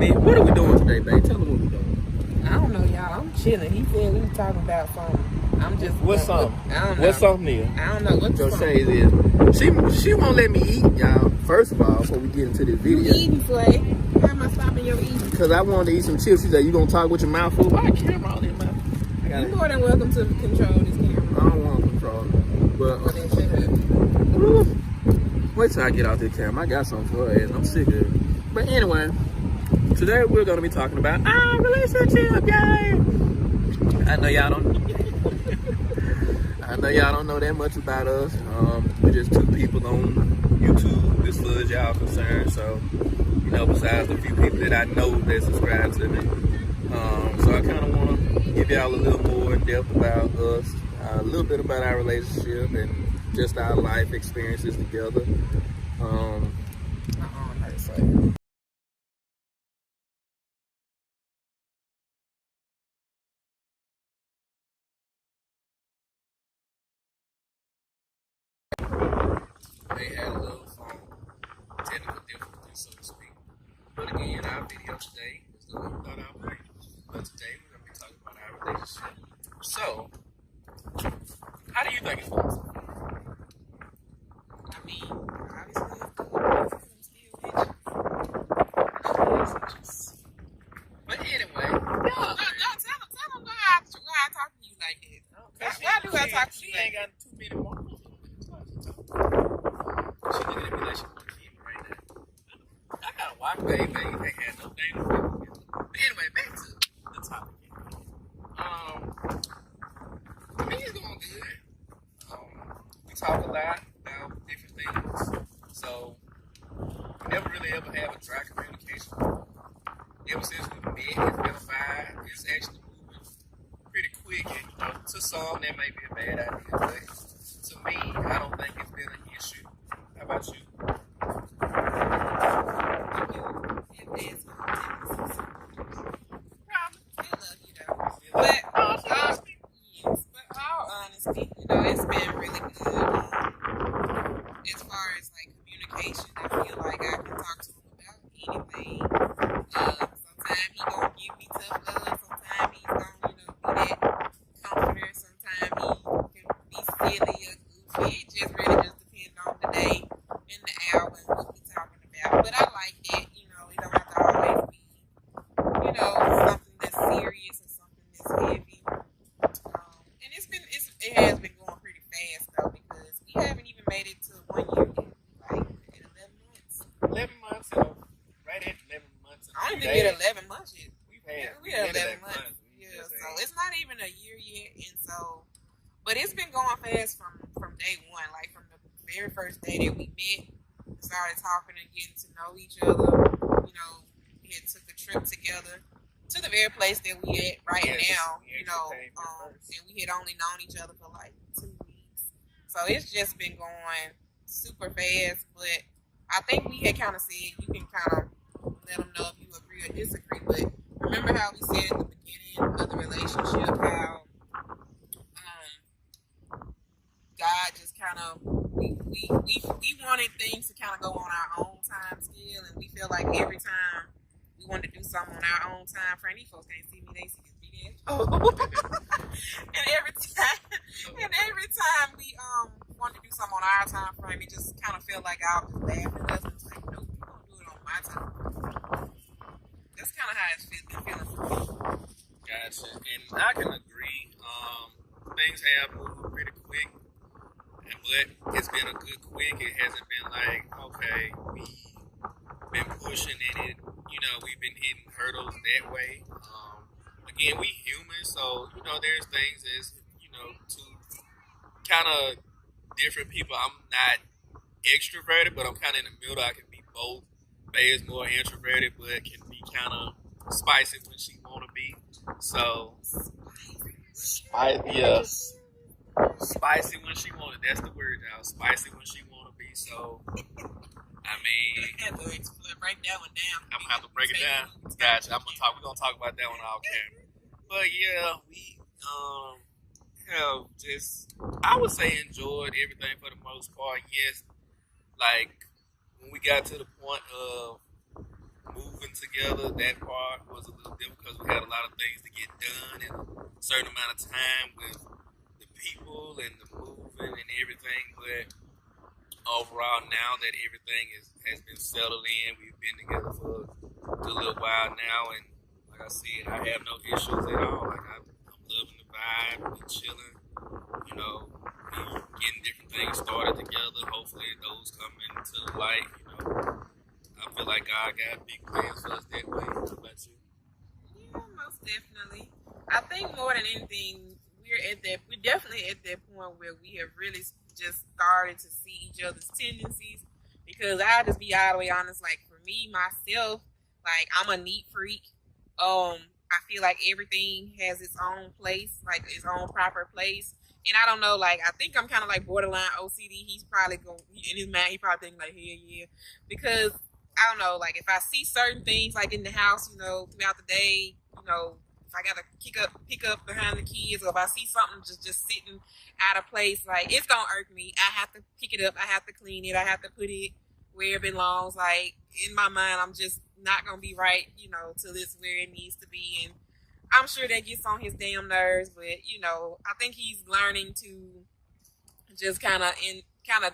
mean, what are we doing today, babe? Tell me what we're doing. I don't know, y'all. I'm chilling. He said we was talking about something. I'm just. What's something? I don't know. What's something, Nia? I don't know. What's So something? say this. She won't let me eat, y'all. First of all, before we get into this You video. eating, Slay? Why am I stopping your eating? Because I wanted to eat some chips. She said, you gonna talk with your mouth full? Why camera all in my mouth? You're more than welcome to control this camera. I don't want to control it. Well, But then shut up. wait till I get out this camera. I got something for her ass. I'm sick of it. But anyway, today we're gonna be talking about our relationship, guys. I know y'all don't know that much about us. We're just two people on YouTube as far as y'all concerned. So, you know, besides the few people that I know that subscribe to me. So I kind of want to give y'all a little more in depth about us, a little bit about our relationship and just our life experiences together. They had a little technical difficulties, so to speak. But again, our video today is the one about our life. But today we're going to be talking about our relationship. So, how do you think it's going? I mean, obviously, it's still But anyway, no, tell them why I talk to you like this. Why do I talk to you? She ain't got too many more. She looking at me like she want to keep me right now. I gotta walk, baby. They had no thing. But anyway, back to the topic. I mean, it's going good. We talk a lot about different things. So, we never really ever have a dry communication. Ever since we met, it's been a vibe. It's actually moving pretty quick. And, you know, to some, that may be a bad idea. But to me, I don't think it's been an issue. How about you? But all honesty, it's been really good. As far as like communication, I feel like I can talk to him about anything. Sometimes he gonna give me tough love. Sometimes he's gonna, be that comforter. Sometimes he can be silly or goofy. It just really just depends on the day and the hour and what we talking about. But I like it. It don't have to always be, something that's serious or something that's heavy. And it has been going pretty fast though, because we haven't even made it to 1 year yet. Like at 11 months. 11 months, right at 11 months. I don't think we're 11 months yet. We We're had 11 months. Yeah, so it's not even a year yet, and so, but it's been going fast from day one. Like from the very first day that we met, we started talking and getting to know each other. We had took a trip together to the very place that we at right now. And we had only known each other for like 2 weeks, so it's just been going super fast. But I think we had kind of said you can kind of let them know if you agree or disagree. But remember how we said at the beginning of the relationship how God just kind of we wanted things to kind of go on our own time scale, and we feel like every time we wanted to do something on our own time frame, these folks can't see me, they see this big ass. and every time we wanted to do something on our time frame, it just kind of felt like I was just laughing at us and was like, nope, you're gonna do it on my time. That's kind of how it's been feeling for me. Gotcha. And I can agree. Things have moved pretty quick. But it's been a good quick. It hasn't been like, okay, we've been pushing in it. We've been hitting hurdles that way. Again, we human, so, there's things as, to kind of different people. I'm not extroverted, but I'm kind of in the middle. I can be both. Faye is more introverted, but can be kind of spicy when she want to be. So, yes. Spicy when she want it. That's the word, y'all. Spicy when she want to be. So, I mean, break that one down. I'm gonna have to break it down. Gotcha. We're gonna talk about that one off camera. But yeah, we have just, I would say, enjoyed everything for the most part. Yes, like when we got to the point of moving together, that part was a little difficult because we had a lot of things to get done in a certain amount of time with the people and the moving and everything. But overall, now that everything has been settled in, we've been together for a little while now, and like I said, I have no issues at all. Like I'm loving the vibe, we chilling, you know, we getting different things started together. Hopefully, those come into the light. You know, I feel like God got big plans for us that way. How about you? Yeah, most definitely. I think more than anything, we're definitely at that point where we have really just started to see each other's tendencies. Because I'll just be all the way honest, like for me myself, like I'm a neat freak. I feel like everything has its own place, like its own proper place. And I don't know, like I think I'm kind of like borderline OCD. He's probably going in his mind. He probably thinking like, hell yeah, because I don't know, like if I see certain things like in the house, you know, throughout the day, you know, if I gotta pick up behind the kids, or if I see something just sitting out of place, like it's gonna irk me. I have to pick it up. I have to clean it. I have to put it where it belongs. Like in my mind, I'm just not gonna be right, you know, till it's where it needs to be. And I'm sure that gets on his damn nerves, but you know, I think he's learning to just kind of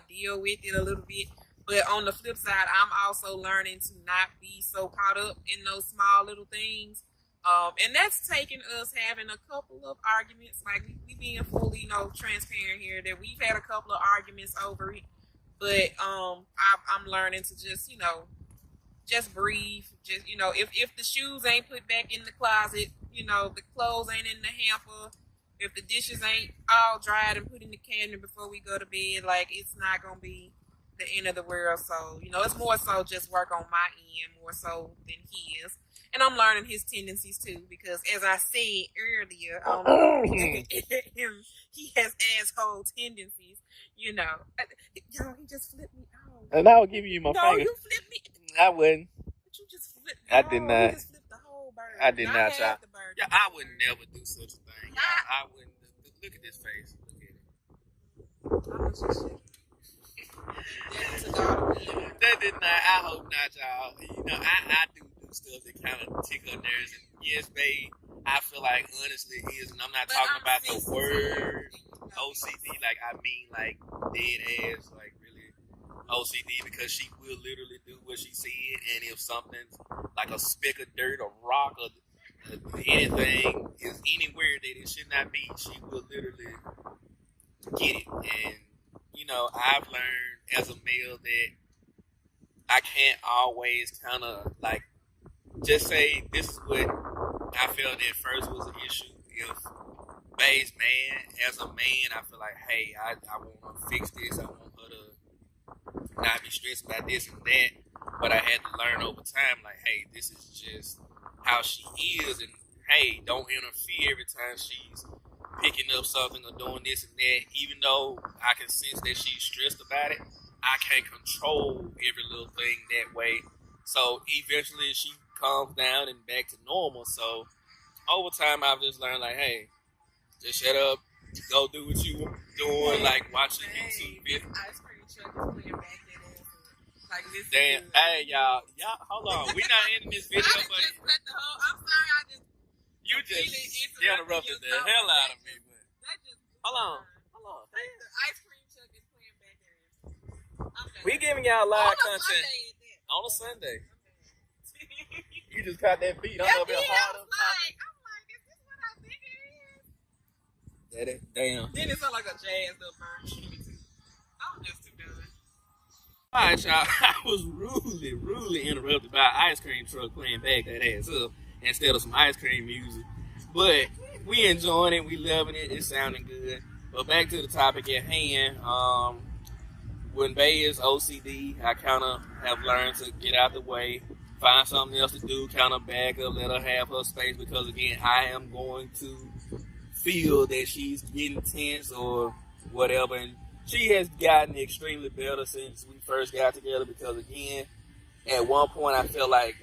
deal with it a little bit. But on the flip side, I'm also learning to not be so caught up in those small little things. And that's taken us having a couple of arguments. Like we being fully, you know, transparent here, that we've had a couple of arguments over it. But I'm learning to just, you know, just breathe. Just, you know, if the shoes ain't put back in the closet, you know, the clothes ain't in the hamper, if the dishes ain't all dried and put in the cabinet before we go to bed, like it's not gonna be the end of the world. So, you know, it's more so just work on my end more so than his. And I'm learning his tendencies too, because as I said earlier, he has asshole tendencies, you know. Yo, he just flipped me out. And I was giving you my finger. No, you flipped me. I wouldn't. But you just flipped I did not. You just flipped the whole bird. I did not try. The bird. Yeah, I would never do such a thing. I wouldn't. Look at this face. Look at it. I'm just shaking. That did not. I hope not, y'all. You know, I do stuff that kind of tickle nerves. And yes, babe, I feel like honestly it is, and I'm not talking about the word OCD. Like I mean, like dead ass, like really OCD, because she will literally do what she said, and if something's like a speck of dirt or rock or anything is anywhere that it should not be, she will literally get it. And you know, I've learned as a male that I can't always kind of like just say this is what I felt at first was an issue. If Bae's man, as a man, I feel like, hey, I want her to fix this. I want her to not be stressed about this and that. But I had to learn over time, like, hey, this is just how she is. And, hey, don't interfere every time she's picking up something or doing this and that. Even though I can sense that she's stressed about it, I can't control every little thing that way. So eventually she calms down and back to normal. So over time I've just learned, like, hey, just shut up, go do what you doing, like watching YouTube videos. Ice cream truck is playing back that ass. Like this. Damn, hey y'all, hold on. We not ending this video, I but just cut the whole. I'm sorry, you just interrupted the hell out of me. But hold on. The ice cream truck is playing back that ass. We giving y'all live content Sunday, on a Sunday. You just caught that beat. I'm I'm up here hard up. like, is this what I think it is? Damn. Then it sound like a jazzed up version. I'm just too done. Alright, y'all. I was rudely interrupted by an ice cream truck playing back that ass up instead of some ice cream music. But we enjoying it. We loving it. It's sounding good. But back to the topic at hand. When Bae is OCD, I kind of have learned to get out the way, find something else to do, kind of back up, let her have her space, because again, I am going to feel that she's getting tense or whatever. And she has gotten extremely better since we first got together, because again, at one point I felt like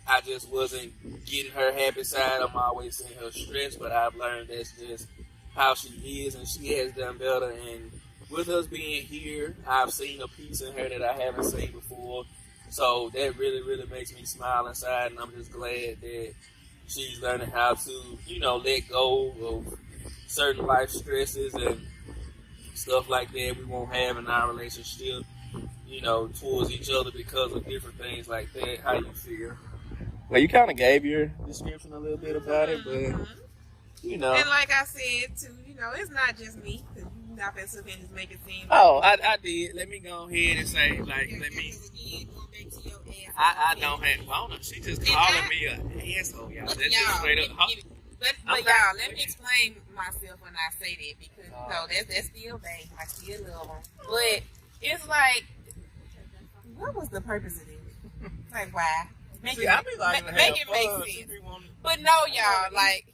I just wasn't getting her happy side. I'm always seeing her stressed, but I've learned that's just how she is, and she has done better. And with us being here, I've seen a piece in her that I haven't seen before. So that really, really makes me smile inside, and I'm just glad that she's learning how to, let go of certain life stresses and stuff like that we won't have in our relationship, towards each other because of different things like that. How you feel? Well, you kind of gave your description a little bit about it, but, And like I said, too, it's not just me. Cause you're not going to just make it seem Oh, I did. Let me go ahead and say, like, I don't have Bona. She just calling me an asshole, y'all. That's just straight up. But y'all, let me explain myself when I say that, because that's still bang. I still love them. But it's like, what was the purpose of this? Like, why? Make it make sense. But no, y'all, like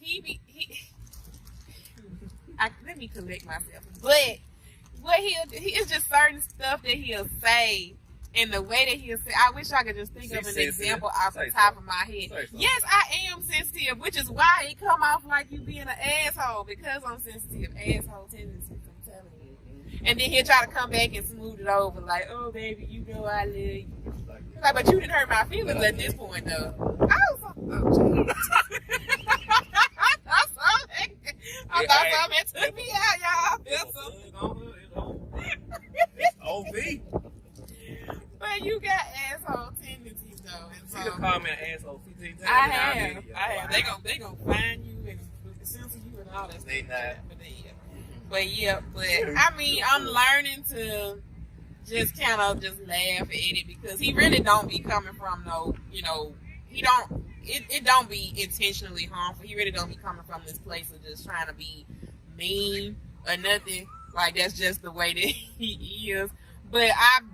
let me collect myself. But what it's just certain stuff that he'll say. And the way that he'll say, I wish I could just think of an example off the top of my head. Yes, I am sensitive, which is why it come off like you being an asshole, because I'm sensitive. Asshole tendencies, I'm telling you. And then he'll try to come back and smooth it over, like, oh, baby, I love you. Like, but you didn't hurt my feelings at this point, though. I thought something took me out, y'all. OV. But you got asshole tendencies, though. And so, you can call me an asshole 15 times. I have. They gonna find you and censor you and all that stuff. They not. But I mean, I'm learning to just kind of just laugh at it, because he really don't be coming from it don't be intentionally harmful. He really don't be coming from this place of just trying to be mean or nothing. Like, that's just the way that he is. But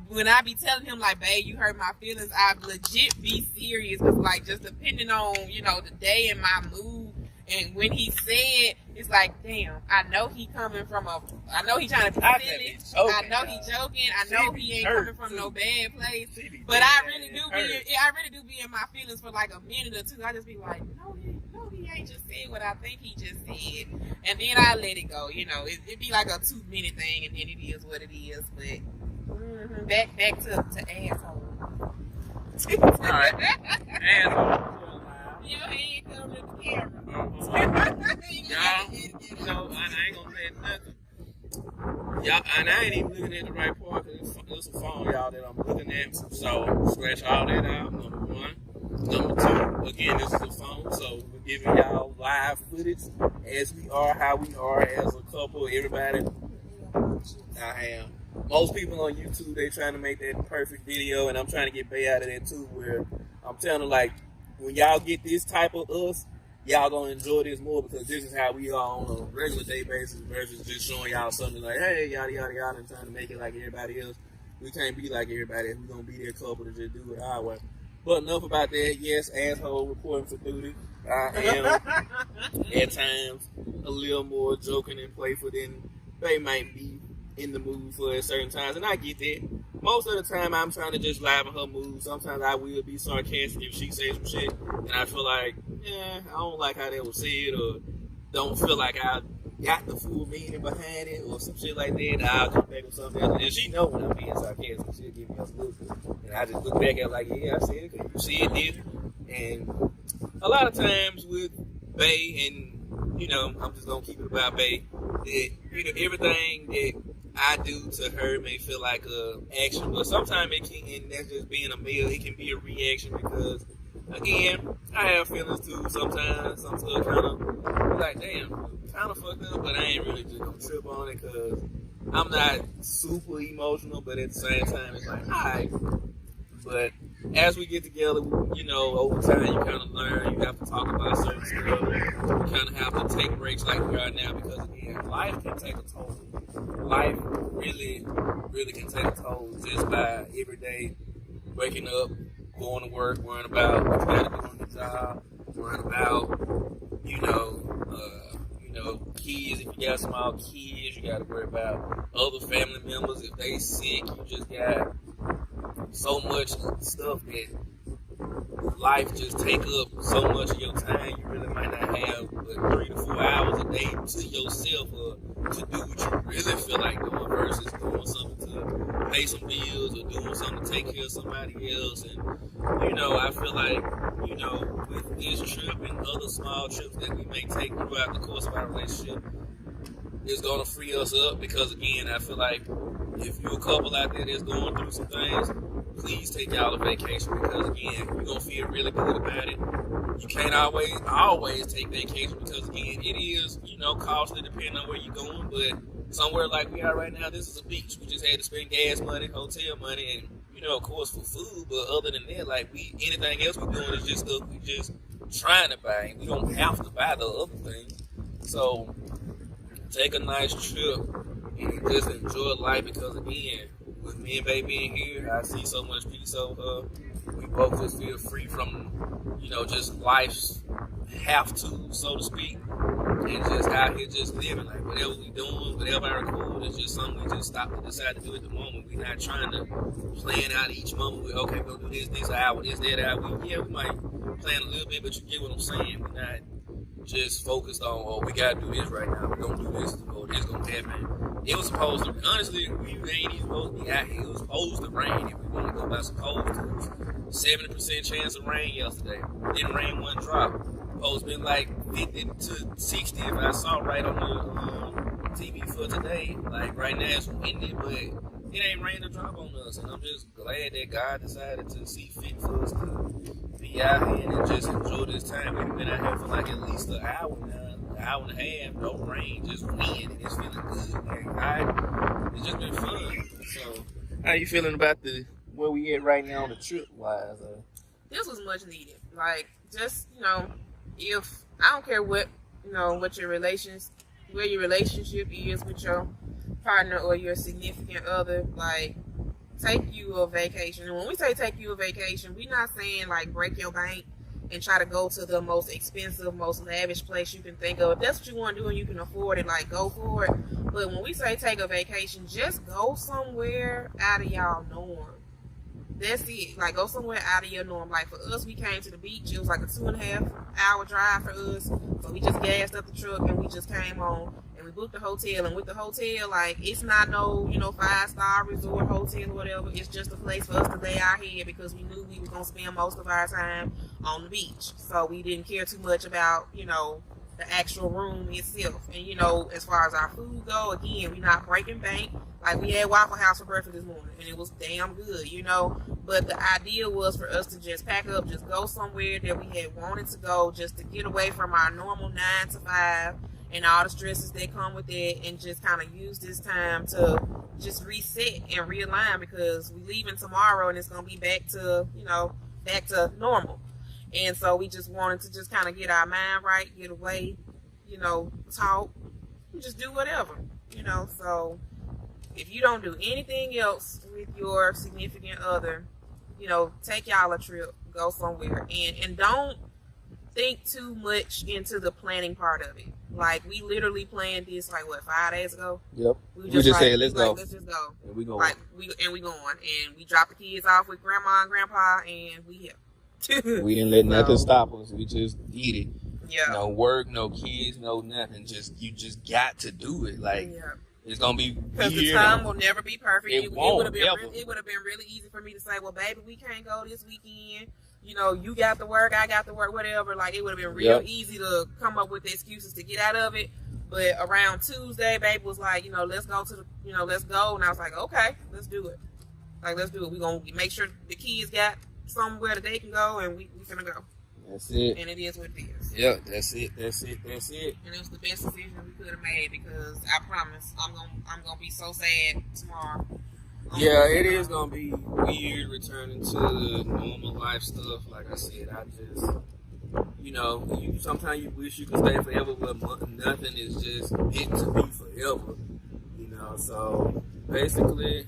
when I be telling him, like, babe, you hurt my feelings, I legit be serious. Because, like, just depending on, the day and my mood. And when he said, it's like, damn, I know he coming from I know he trying to be silly. I know he joking. I know he ain't coming from no bad place. But I really do be in my feelings for like a minute or two. I just be like, no, he ain't just said what I think he just said. And then I let it go. It be like a 2-minute thing, and then it is what it is. But back to asshole. Alright. Asshole. Your hand comes to the camera. Y'all, I ain't gonna say nothing. Y'all, and I ain't even looking at the right part, because it's a phone, y'all, that I'm looking at. So, scratch all that out, number one. Number two, again, this is a phone, so we're giving y'all live footage as we are, how we are as a couple, everybody. I am. Most people on YouTube, they trying to make that perfect video, and I'm trying to get Bay out of that too, where I'm telling them, like, when y'all get this type of us, y'all gonna enjoy this more, because this is how we are on a regular day basis versus just showing y'all something like, hey, yada, yada, yada, and trying to make it like everybody else. We can't be like everybody. We're gonna be their couple to just do it our way. But enough about that. Yes, asshole reporting for duty. I am at times a little more joking and playful than they might be in the mood for at certain times, and I get that. Most of the time, I'm trying to just liven her mood. Sometimes I will be sarcastic if she says some shit, and I feel like, I don't like how that was said, or don't feel like I got the full meaning behind it, or some shit like that. I'll come back with something else, and she know when I'm being sarcastic. She'll give me a look, and I just look back at it like, yeah, I said it, because you said it. And a lot of times with Bay, and I'm just gonna keep it about Bay, that everything that I do to her may feel like a action, but sometimes it can, and that's just being a male, it can be a reaction, because again, I have feelings too. Sometimes I'm still kind of like, damn, kind of fucked up, but I ain't really just gonna trip on it, because I'm not super emotional, but at the same time, it's like, alright. But as we get together, over time, you kind of learn. You have to talk about certain stuff. You kind of have to take breaks like we are now, because again, life can take a toll. Life really, really can take a toll just by every day waking up, going to work, worrying about what you got to do on the job, worrying about, kids. If you got small kids, you got to worry about other family members. If they sick, you just got so much stuff that life just take up so much of your time, you really might not have but 3 to 4 hours a day to yourself or to do what you really feel like doing versus doing something to pay some bills or doing something to take care of somebody else. And, I feel like, with this trip and other small trips that we may take throughout the course of our relationship, it's going to free us up because, again, I feel like if you're a couple out there that's going through some things, please take y'all a vacation because, again, you're going to feel really good about it. You can't always take vacation because, again, it is, costly depending on where you're going. But somewhere like we are right now, this is a beach. We just had to spend gas money, hotel money, and, of course, for food. But other than that, like, anything else we're doing is just stuff we just trying to buy. We don't have to buy the other things. So take a nice trip and just enjoy life because, again, with me and baby in here, I see so much peace over her. We both just feel free from, just life's have to, so to speak, and just out here just living. Like, whatever we doing, whatever I record, it's just something we just stop and decide to do at the moment. We're not trying to plan out each moment. We're, okay, we'll do this hour, that hour. We might plan a little bit, but you get what I'm saying. We're not just focused on, we gotta do this right now. We're gonna do this, or this gonna happen. It was supposed to, honestly, we ain't even supposed to be out here. It was supposed to rain if we want to go by supposed to. It was 70% chance of rain yesterday. Didn't rain one drop. Supposed to been like 50 to 60 if I saw right on the TV for today. Like right now it's windy, but it ain't rained a drop on us. And I'm just glad that God decided to see fit for us to be out here and just enjoy this time. We've been out here for like at least an hour now, an hour and a half, no rain, just wind, and it's feeling good. Like, it's just been fun. So, how you feeling about where we at right now on the trip wise? This was much needed. Like, just, if, I don't care what, what your where your relationship is with your partner or your significant other, like, take you a vacation. And when we say take you a vacation, we're not saying like break your bank and try to go to the most expensive, most lavish place you can think of. If that's what you want to do and you can afford it, like go for it. But when we say take a vacation, just go somewhere out of y'all norm. That's it. Like go somewhere out of your norm. Like for us, we came to the beach. It was like a 2.5 hour drive for us. So we just gassed up the truck and we just came on. And we booked a hotel, and with the hotel, like, it's not no, 5-star resort hotel or whatever. It's just a place for us to lay our head because we knew we were going to spend most of our time on the beach. So we didn't care too much about, the actual room itself. And, as far as our food go, again, we're not breaking bank. Like, we had Waffle House for breakfast this morning, and it was damn good, But the idea was for us to just pack up, just go somewhere that we had wanted to go, just to get away from our normal 9 to 5 and all the stresses that come with it, and just kind of use this time to just reset and realign because we leaving tomorrow and it's going to be back to, back to normal. And so we just wanted to just kind of get our mind right, get away, talk, and just do whatever, So if you don't do anything else with your significant other, take y'all a trip, go somewhere, and don't think too much into the planning part of it. Like, we literally planned this, 5 days ago? Yep. We just said, let's go. Let's just go. And we going. We going. And we dropped the kids off with grandma and grandpa, and we here. We didn't let nothing stop us. We just did it. Yeah. No work, no kids, no nothing. You just got to do it. Like, it's going to be because the time will never be perfect. It would have been really easy for me to say, well, baby, we can't go this weekend. You got to work, I got to work, whatever. Like, it would have been real easy to come up with excuses to get out of it. But around Tuesday, baby was like, let's go to let's go. And I was like, okay, let's do it. Like, let's do it. We're going to make sure the kids got somewhere that they can go, and we finna go. That's it. And it is what it is. Yeah, that's it. And it was the best decision we could have made because I promise I'm gonna be so sad tomorrow. Yeah, it is gonna be weird returning to the normal life stuff. Like I said, I just, sometimes you wish you could stay forever, but nothing is just meant to be forever. So basically,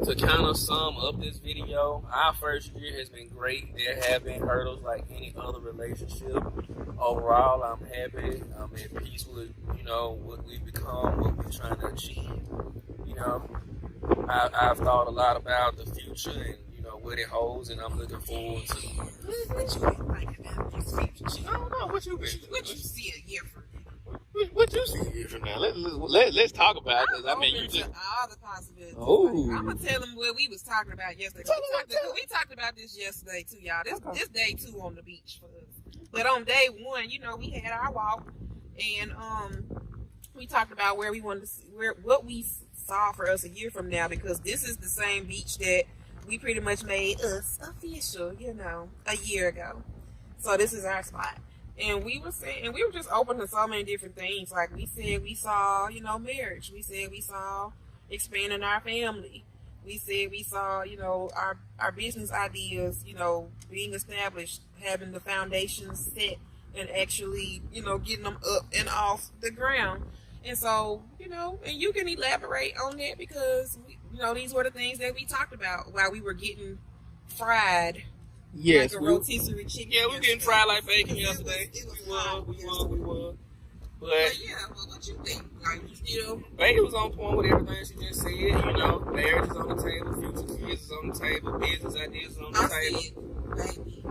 to kind of sum up this video, our first year has been great. There have been hurdles like any other relationship. Overall, I'm happy. I'm at peace with, what we've become, what we're trying to achieve. I've thought a lot about the future and, what it holds, and I'm looking forward to. What you been thinking about this future? I don't know what you been. What you see a year from now? What you see here from now? Let's talk about it. 'Cause I mean, you open just. to all the possibilities. Oh. I'm gonna tell them what we was talking about yesterday. We talked about this yesterday too, y'all. This day 2 on the beach for us. But on day 1, you know, we had our walk, and we talked about where we wanted to see, what we saw for us a year from now, because this is the same beach that we pretty much made us official, you know, a year ago. So this is our spot. And we were saying, and we were just open to so many different things. Like we said, we saw, you know, marriage. We said we saw expanding our family. We said we saw, you know, our business ideas, you know, being established, having the foundation set, and actually, you know, getting them up and off the ground. And so, you know, and you can elaborate on that, because, you know, these were the things that we talked about while we were getting fried. Yes, like a rotisserie chicken. Yeah, we were getting fried like bacon It yesterday. was We were. But yeah, well, what you think? Like, you still? Baby was on point with everything she just said. You know, marriage is on the table, future kids is on the table, business ideas is on the table. Said, baby.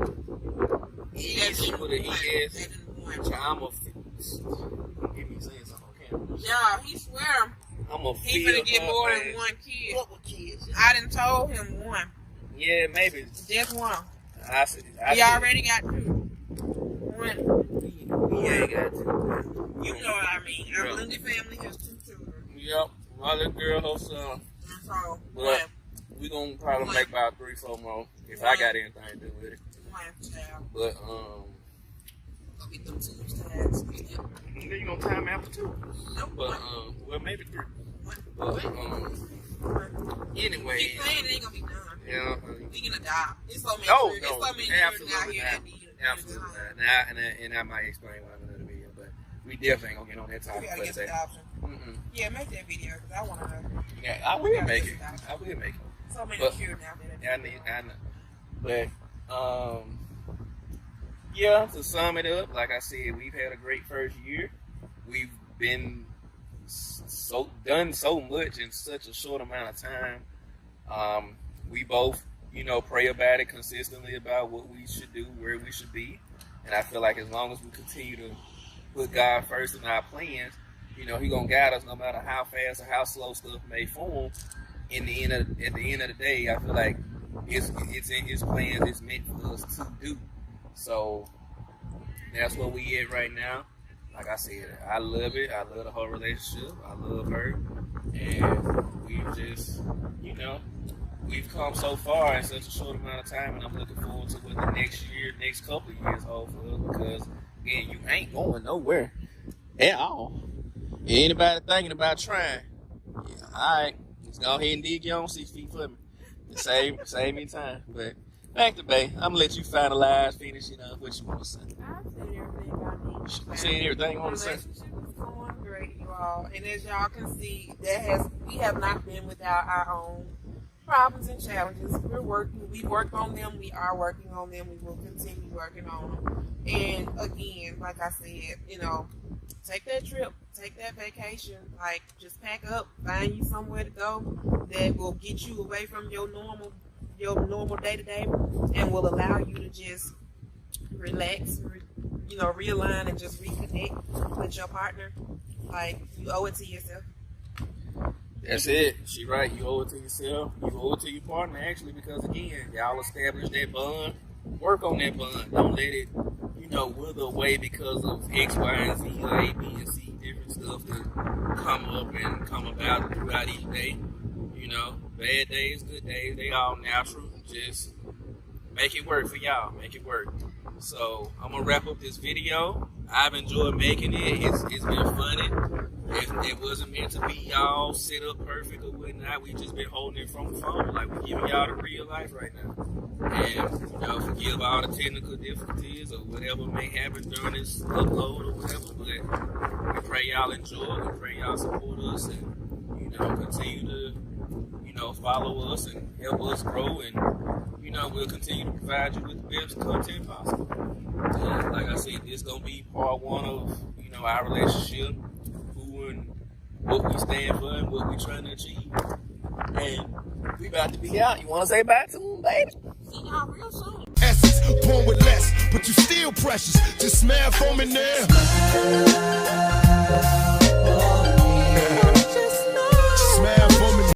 Yes, with an ES. One. I'm a. Give me saying something on camera. Yeah, he swear I'm a. he finna get more than one kid. What with kids? I done told him one. Yeah, maybe. Just one. I said. He already got 2. One. We ain't got to. You know what I mean. Our blended family has 2 children. Yep. My little girl, her son. So, But we gonna probably make about 3, 4 more if I got anything to do with it. one child. But Gonna be them 2 times. then you gonna time after 2. Nope. But well, maybe 3. One. But anyway. Keep saying it ain't gonna be done. Yeah. We can adopt. It's so many. No, It's no, so many children out absolutely here not. that need. Absolutely not. And I might explain why in another video, but we definitely ain't gonna get on that We topic gotta for get today. the adoption. Mm-mm. Yeah, make that video because I want to know. Yeah, I will make it. I will make it. So many But- children out there. Yeah, I know. But yeah, to sum it up, like I said, we've had a great first year. We've been done so much in such a short amount of time. We both, you know, pray about it consistently about what we should do, where we should be, and I feel like as long as we continue to put God first in our plans, you know, He gonna guide us no matter how fast or how slow stuff may form. At the end of the day, I feel like it's in His plans. It's meant for us to do. So that's where we at right now. Like I said, I love it. I love the whole relationship. I love her, and we've just, you know, we've come so far in such a short amount of time, and I'm looking forward to what the next couple of years hold for us. Because again, you ain't going nowhere at all. Anybody thinking about trying? Yeah, all right. Just go ahead and dig your own 6 feet for me. Save me time. But back to Bay. I'm gonna let you finalize, finish it up. What you want to say? I've said everything I need. You said everything you want to say. Relationship is going great, you all. And as y'all can see, we have not been without our own problems and challenges. We've worked on them. We are working on them. We will continue working on them. And again, like I said, you know, take that trip, take that vacation. Like, just pack up, find you somewhere to go that will get you away from your normal day-to-day, and will allow you to just relax, you know, realign and just reconnect with your partner. Like, you owe it to yourself. That's it. She right. You owe it to yourself. You owe it to your partner, actually, because again, y'all establish that bond. Work on that bond. Don't let it, you know, wither away because of X, Y, and Z, or A, B, and C, different stuff that come up and come about throughout each day. You know, bad days, good days, they all natural. Just make it work for y'all. Make it work. So I'm gonna wrap up this video. I've enjoyed making it. It's been funny. It wasn't meant to be y'all set up perfect or whatnot. We just been holding it from the phone. Like, we're giving y'all the real life right now. And, you know, forgive all the technical difficulties or whatever may happen during this upload or whatever. But we pray y'all enjoy. We pray y'all support us and, you know, continue to, you know, follow us and help us grow. And, you know, we'll continue to provide you with the best content possible. And like I said, this gonna be part 1 of, you know, our relationship, who and what we stand for and what we trying to achieve. And We about to be out. You want to say bye to him, baby? See y'all real soon. Essence, born with less, but you still precious. Just smile for me now.